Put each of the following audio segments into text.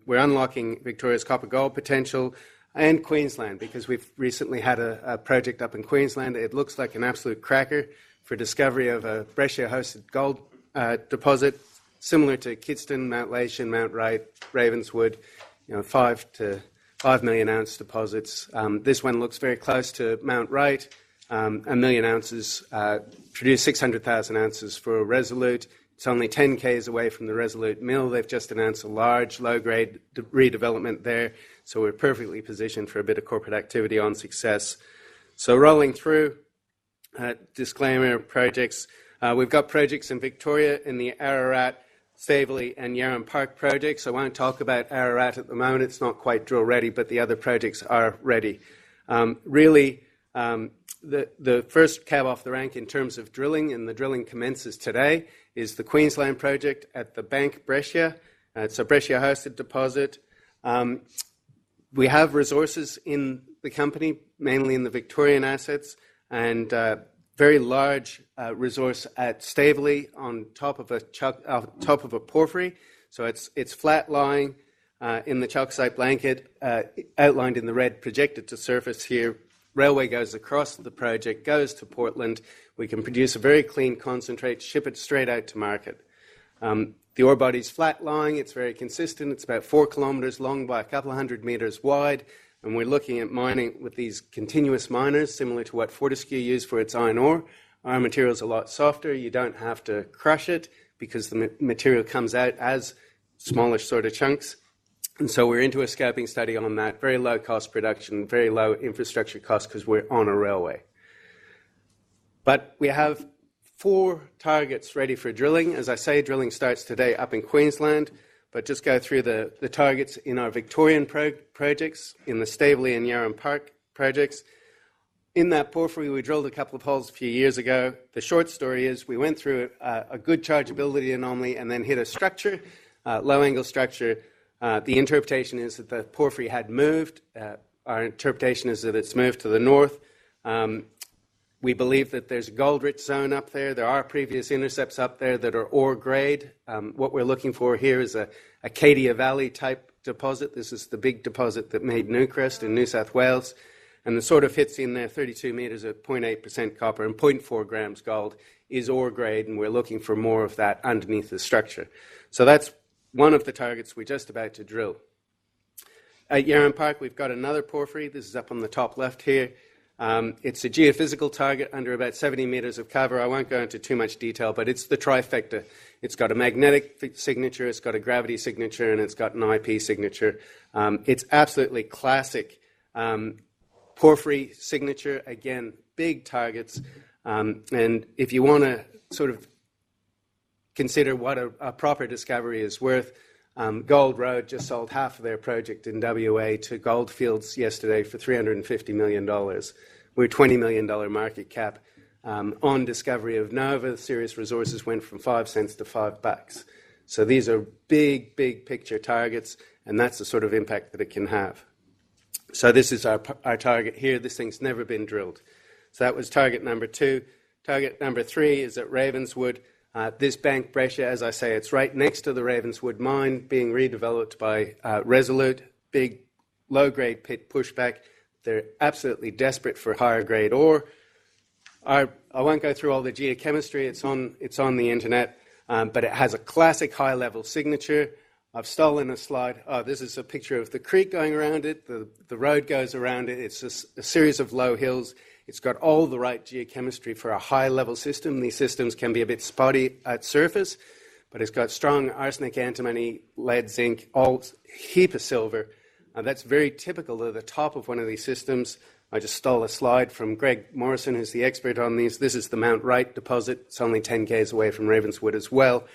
we're unlocking Victoria's copper-gold potential and Queensland, because we've recently had a project up in Queensland. It looks like an absolute cracker for discovery of a breccia-hosted gold deposit, similar to Kidston, Mount Latian, Mount Wright, Ravenswood, 5 million ounce deposits. This one looks very close to Mount Wright. 1 million ounces, produced 600,000 ounces for Resolute. It's only 10 k's away from the Resolute mill. They've just announced a large, low-grade redevelopment there, so we're perfectly positioned for a bit of corporate activity on success. So rolling through, disclaimer projects. We've got projects in Victoria in the ARARAT, Stavely and YARRAM Park projects. I won't talk about ARARAT at the moment. It's not quite drill ready, but the other projects are ready. The first cab off the rank in terms of drilling, and the drilling commences today, is the Queensland project at the Bank Breccia. It's a Breccia-hosted deposit. We have resources in the company, mainly in the Victorian assets, and very large resource at Stavely on top of a porphyry. So it's flat lying in the chalcocite blanket, outlined in the red, projected to surface here. Railway goes across the project, goes to Portland. We can produce a very clean concentrate, ship it straight out to market. The ore body's flat lying, it's very consistent. It's about 4 kilometres long by a couple of 100 metres wide. And we're looking at mining with these continuous miners, similar to what Fortescue used for its iron ore. Our material's a lot softer. You don't have to crush it because the material comes out as smallish sort of chunks. And so we're into a scoping study on that. Very low cost production, very low infrastructure cost because we're on a railway. But we have 4 targets ready for drilling. As I say, drilling starts today up in Queensland. But just go through the targets in our Victorian projects, in the Stavely and YARRAM Park projects. In that porphyry, we drilled a couple of holes a few years ago. The short story is we went through a good chargeability anomaly and then hit a structure, low-angle structure. The interpretation is that the porphyry had moved. Our interpretation is that it's moved to the north. We believe that there's a gold-rich zone up there. There are previous intercepts up there that are ore grade. What we're looking for here is a Acadia Valley type deposit. This is the big deposit that made Newcrest in New South Wales. And the sort of hits in there, 32 metres at 0.8% copper and 0.4 grams gold is ore grade, and we're looking for more of that underneath the structure. So that's one of the targets we're just about to drill. At YARRAM Park, we've got another porphyry. This is up on the top left here. It's a geophysical target under about 70 metres of cover. I won't go into too much detail, but it's the trifecta. It's got a magnetic signature, it's got a gravity signature, and it's got an IP signature. It's absolutely classic porphyry signature. Again, big targets. And if you want to sort of consider what a proper discovery is worth, Gold Road just sold half of their project in WA to Goldfields yesterday for $350 million. We're $20 million market cap. On discovery of Nova, Serious Resources went from 5 cents to $5. So these are big, big picture targets, and that's the sort of impact that it can have. So this is our target here. This thing's never been drilled. So that was target number 2. Target number 3 is at Ravenswood. This Bank Breccia, as I say, it's right next to the Ravenswood mine being redeveloped by Resolute. Big, low-grade pit pushback. They're absolutely desperate for higher-grade ore. I won't go through all the geochemistry. It's on the internet, but it has a classic high-level signature. I've stolen a slide. Oh, this is a picture of the creek going around it. The road goes around it. It's a series of low hills. It's got all the right geochemistry for a high-level system. These systems can be a bit spotty at surface, but it's got strong arsenic, antimony, lead, zinc, all heap of silver. That's very typical of the top of one of these systems. I just stole a slide from Greg Morrison, who's the expert on these. This is the Mount Wright deposit. It's only 10 k's away from Ravenswood as well.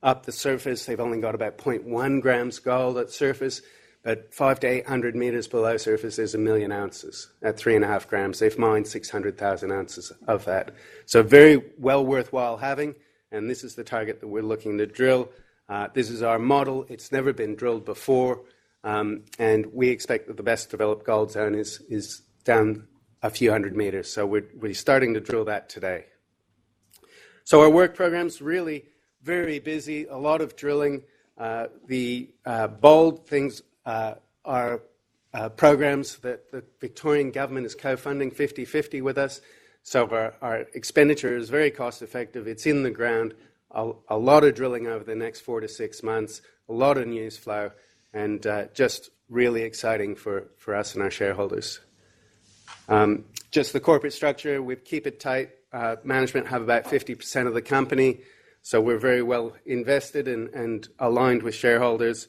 Up the surface, they've only got about 0.1 grams gold at surface. But 500 to 800 metres below surface, there's 1 million ounces at 3.5 grams. They've mined 600,000 ounces of that. So very well worthwhile having, and this is the target that we're looking to drill. This is our model. It's never been drilled before, and we expect that the best developed gold zone is down a few hundred metres. So we're starting to drill that today. So our work program's really very busy, a lot of drilling. The bold things are programs that the Victorian government is co-funding 50-50 with us. So our expenditure is very cost-effective. It's in the ground. A lot of drilling over the next 4 to 6 months, a lot of news flow, and just really exciting for us and our shareholders. Just the corporate structure, we keep it tight. Management have about 50% of the company, so we're very well invested and aligned with shareholders.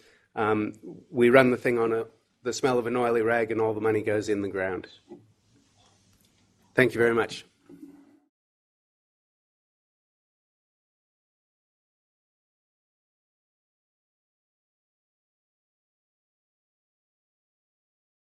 We run the thing on the smell of an oily rag, and all the money goes in the ground. Thank you very much.